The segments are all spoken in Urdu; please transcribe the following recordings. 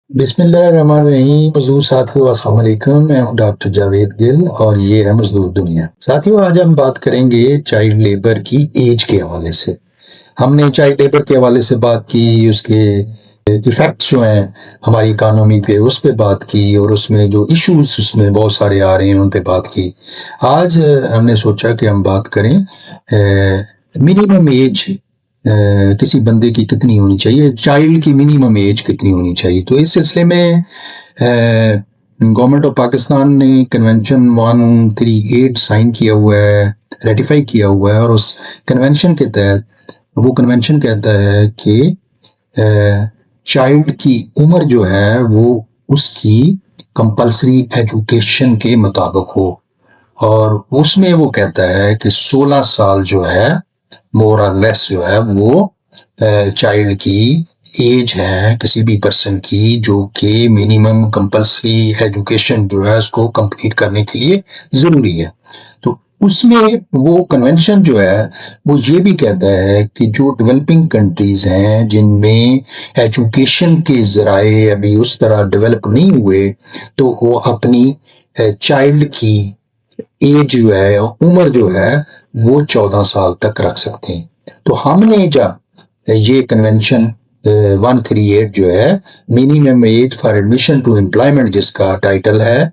بسم اللہ الرحمن الرحیم مزدور ساتھیوں السلام علیکم، میں ہوں ڈاکٹر جاوید گل اور یہ ہے مزدور دنیا۔ ساتھیوں آج ہم بات کریں گے چائلڈ لیبر کی ایج کے حوالے سے۔ ہم نے چائلڈ لیبر کے حوالے سے بات کی، اس کے ایفیکٹس جو ہیں ہماری اکانومی پہ اس پہ بات کی، اور اس میں جو ایشوز اس میں بہت سارے آ رہے ہیں ان پہ بات کی۔ آج ہم نے سوچا کہ ہم بات کریں منیمم ایج کسی بندے کی کتنی ہونی چاہیے، چائلڈ کی منیمم ایج کتنی ہونی چاہیے۔ تو اس سلسلے میں گورنمنٹ آف پاکستان نے کنونشن 138 سائن کیا ہوا ہے، ریٹیفائی کیا ہوا ہے، اور اس کنونشن کے تحت وہ کنونشن کہتا ہے کہ چائلڈ کی عمر جو ہے وہ اس کی کمپلسری ایجوکیشن کے مطابق ہو، اور اس میں وہ کہتا ہے کہ 16 سال جو ہے مور اور لیس جو ہے وہ چائلڈ کی ایج ہے کسی بھی پرسن کی جو کہ منیمم کمپلسری ایجوکیشن جو ہے اس کو کمپلیٹ کرنے کے لیے ضروری ہے۔ تو اس میں وہ کنونشن جو ہے وہ یہ بھی کہتا ہے کہ جو ڈیولپنگ کنٹریز ہیں جن میں ایجوکیشن کے ذرائع ابھی اس طرح ڈیولپ نہیں ہوئے، تو وہ اپنی چائلڈ کی ایج جو ہے عمر جو ہے وہ 14 سال تک رکھ سکتے ہیں۔ تو ہم نے جب یہ کنونشن 138 جو ہے minimum age for admission to employment جس کا ٹائٹل ہے،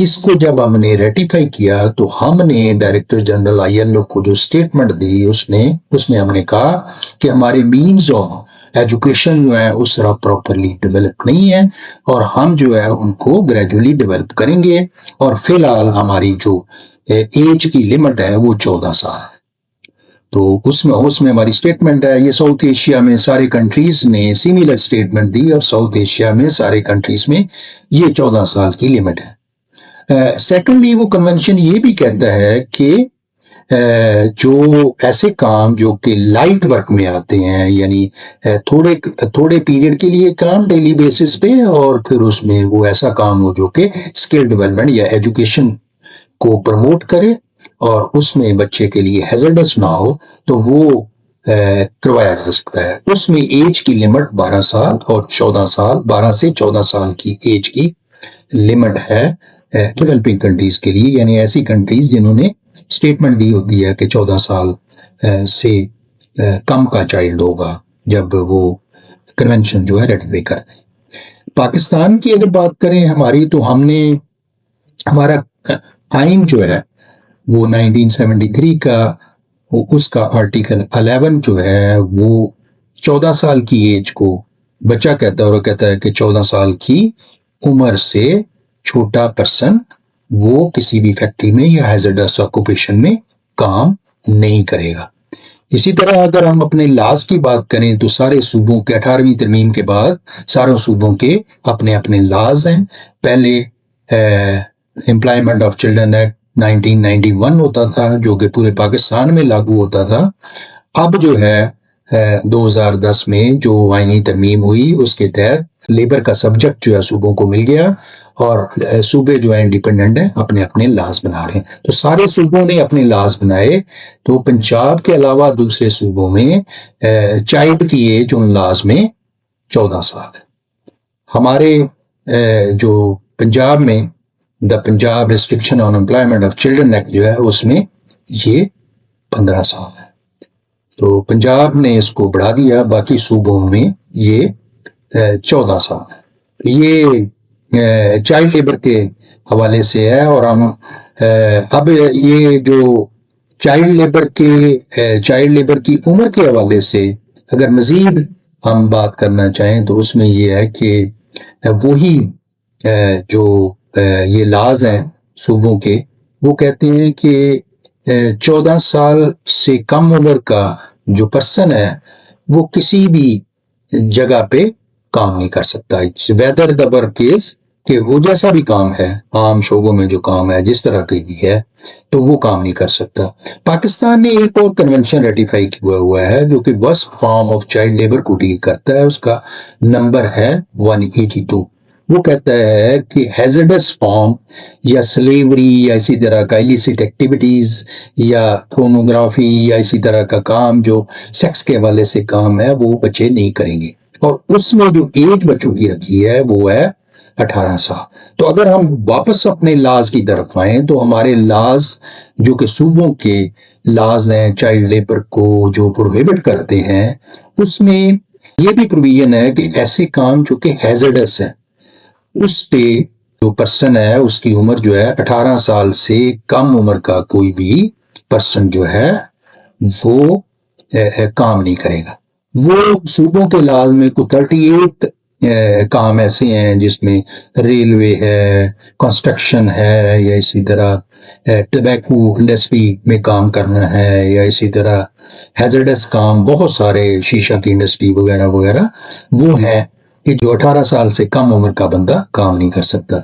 اس کو جب ہم نے ریٹیفائی کیا تو ہم نے director general I L O کو جو اسٹیٹمنٹ دی اس میں ہم نے کہا کہ ہمارے مینز آف ایجوکیشن جو ہے اس طرح پراپرلی ڈیولپ نہیں ہے، اور ہم جو ہے ان کو گریجولی ڈیولپ کریں گے، اور فی الحال ہماری جو ایج کی لمٹ ہے وہ 14 سال ہے۔ تو اس میں ہماری اسٹیٹمنٹ ہے، یہ ساؤتھ ایشیا میں سارے کنٹریز نے سیملر اسٹیٹمنٹ دی، اور ساؤتھ ایشیا میں سارے کنٹریز میں یہ 14 سال کی لمٹ ہے۔ سیکنڈلی وہ کنونشن یہ بھی کہتا ہے کہ جو ایسے کام جو کہ لائٹ ورک میں آتے ہیں، یعنی تھوڑے پیریڈ کے لیے کام ڈیلی بیسس پہ، اور پھر اس میں وہ ایسا کام ہو جو کہ اسکل ڈیولپمنٹ یا ایجوکیشن کو پروموٹ کرے اور اس میں بچے کے لیے ہیزرڈس نہ ہو، تو وہ کروایا جا سکتا ہے۔ اس میں ایج کی لمٹ 12 سال اور 14 سال، 12 سے 14 سال کی ایج کی لمٹ ہے ڈیولپنگ کنٹریز کے لیے، یعنی ایسی کنٹریز جنہوں نے اسٹیٹمنٹ دی ہوتی ہے کہ 14 سال سے کم کا چائلڈ ہوگا جب وہ کنونشن جو ہے ریٹیفائی کرتے ہیں۔ پاکستان کی اگر بات کریں ہماری، تو ہم نے ہمارا آئین جو ہے وہ 1973 کا، اس کا آرٹیکل 11 جو ہے وہ 14 سال کی ایج کو بچہ کہتا ہے، اور وہ کہتا ہے کہ 14 سال کی عمر سے چھوٹا پرسن وہ کسی بھی فیکٹری میں یا ہیزرڈس آکوپیشن میں کام نہیں کرے گا۔ اسی طرح اگر ہم اپنے لاز کی بات کریں تو سارے صوبوں کے 18ویں ترمیم کے بعد سارے صوبوں کے اپنے اپنے لاز ہیں۔ پہلے امپلائمنٹ آف چلڈرن ایکٹ 1991 ہوتا تھا جو کہ پورے پاکستان میں لاگو ہوتا تھا۔ اب جو ہے 2010 میں جو آئینی ترمیم ہوئی اس کے تحت لیبر کا سبجیکٹ جو ہے صوبوں کو مل گیا، اور صوبے جو ہیں انڈیپینڈنٹ ہیں، اپنے اپنے لاز بنا رہے ہیں۔ تو سارے صوبوں نے اپنے لاز بنائے، تو پنجاب کے علاوہ دوسرے صوبوں میں چائلڈ کی ایج ان لاز میں 14 سال ہے۔ ہمارے جو پنجاب میں the Punjab restriction on employment of children act جو ہے اس میں یہ 15 سال ہے۔ تو پنجاب نے اس کو بڑھا دیا، باقی صوبوں میں یہ 14 سال ہے۔ یہ چائلڈ لیبر کے حوالے سے ہے، اور ہم اب یہ جو چائلڈ لیبر کی عمر کے حوالے سے اگر مزید ہم بات کرنا چاہیں تو اس میں یہ ہے کہ وہی جو یہ لاز ہیں صوبوں کے، وہ کہتے ہیں کہ 14 سال سے کم عمر کا جو پرسن ہے وہ کسی بھی جگہ پہ کام نہیں کر سکتا، ویدر دا ورک از، کہ وہ جیسا بھی کام ہے عام شعبوں میں جو کام ہے جس طرح کی بھی ہے تو وہ کام نہیں کر سکتا۔ پاکستان نے ایک اور کنونشن ریٹیفائی کیا ہوا ہے جو کہ worst form of child labour کو ڈیل کرتا ہے، اس کا نمبر ہے 182۔ وہ کہتا ہے کہ ہیزرڈس فارم یا سلیوری یا اسی طرح کا ایلیسٹ ایکٹیویٹیز یا پورنوگرافی یا اسی طرح کا کام جو سیکس کے حوالے سے کام ہے وہ بچے نہیں کریں گے، اور اس میں جو ایج بچوں کی رکھی ہے وہ ہے 18 سال. تو اگر ہم واپس اپنے لاز کی طرف آئیں تو ہمارے لاز جو کہ صوبوں کے لاز ہیں چائلڈ لیبر کو جو پروہیبٹ کرتے ہیں اس میں یہ بھی پروویژن ہے کہ ایسے کام جو کہ ہیزرڈس ہے اس پہ جو پرسن ہے اس کی عمر جو ہے 18 سال سے کم عمر کا کوئی بھی پرسن جو ہے وہ کام نہیں کرے گا. وہ صوبوں کے لاز میں کوئی 38 کام ایسے ہیں جس میں ریلوے ہے, کنسٹرکشن ہے, یا اسی طرح ٹبیکو انڈسٹری میں کام کرنا ہے, یا اسی طرح ہیزرڈس کام بہت سارے شیشہ کی انڈسٹری وغیرہ وغیرہ وہ ہے کہ جو 18 سال سے کم عمر کا بندہ کام نہیں کر سکتا.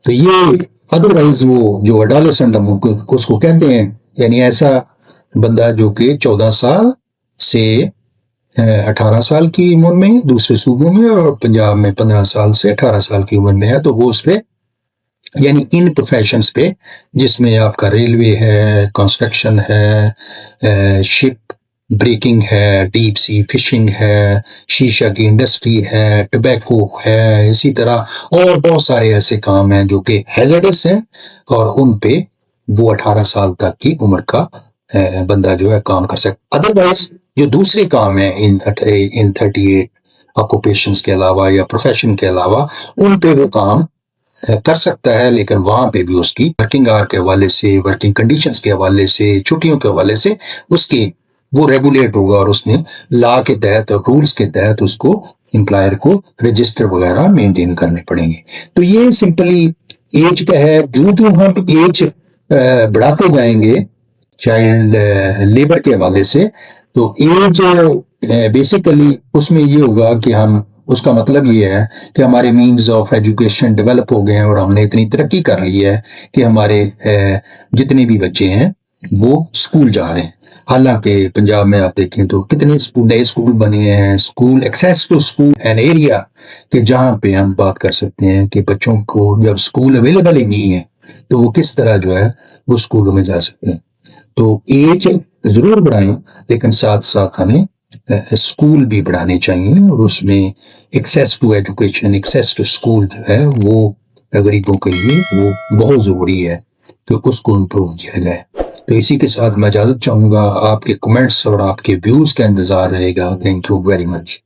تو یہ ادروائز وہ جو اڈالسنٹ اس کو کہتے ہیں, یعنی ایسا بندہ جو کہ 14 سال سے 18 سال کی عمر میں دوسرے صوبوں میں اور پنجاب میں 15 سال سے 18 سال کی عمر میں ہے, تو وہ اس پہ یعنی ان پروفیشنز پہ جس میں آپ کا ریلوے ہے, کنسٹرکشن ہے, شپ بریکنگ ہے, ڈیپ سی فشنگ ہے, شیشہ کی انڈسٹری ہے, ٹبیکو ہے, اسی طرح اور بہت سارے ایسے کام ہیں جو کہ ہیزرڈس ہیں اور ان پہ وہ 18 سال تک کی عمر کا بندہ جو ہے کام کر سکتا. ادروائز جو دوسرے کام ہیں ان 38 آکوپیشنز کے علاوہ یا پروفیشن کے علاوہ ان پہ وہ کام کر سکتا ہے, لیکن وہاں پہ بھی اس کی ورکنگ آور کے حوالے سے, ورکنگ کنڈیشنز کے حوالے سے, چھٹیوں کے حوالے سے اس کی وہ ریگولیٹ ہوگا اور اس میں لا کے تحت اور رولز کے تحت اس کو امپلائر کو رجسٹر وغیرہ مینٹین کرنے پڑیں گے. تو یہ سمپلی ایج کا ہے. جو ہم ایج بڑھاتے جائیں گے چائلڈ لیبر کے حوالے سے تو ایج بیسیکلی اس میں یہ ہوگا کہ ہم اس کا مطلب یہ ہے کہ ہمارے مینز آف ایجوکیشن ڈیولپ ہو گئے ہیں اور ہم نے اتنی ترقی کر لی ہے کہ ہمارے جتنے بھی بچے ہیں وہ اسکول جا رہے ہیں. حالانکہ پنجاب میں آپ دیکھیں تو کتنے نئے اسکول بنے ہیں, school access to school in area کہ جہاں پہ ہم بات کر سکتے ہیں کہ بچوں کو جب اسکول اویلیبل ہی نہیں ہے تو وہ کس طرح جو ہے وہ اسکولوں میں جا سکتے ہیں. تو ایج ضرور بڑھائیں لیکن ساتھ ساتھ ہمیں اسکول بھی بڑھانے چاہیے اور اس میں access to education, access to school جو ہے وہ غریبوں کے لیے وہ بہت ضروری ہے کہ اس کو امپروو کیا جائے. تو اسی کے ساتھ میں اجازت چاہوں گا. آپ کے کمنٹس اور آپ کے ویوز کا انتظار رہے گا. Thank you very much.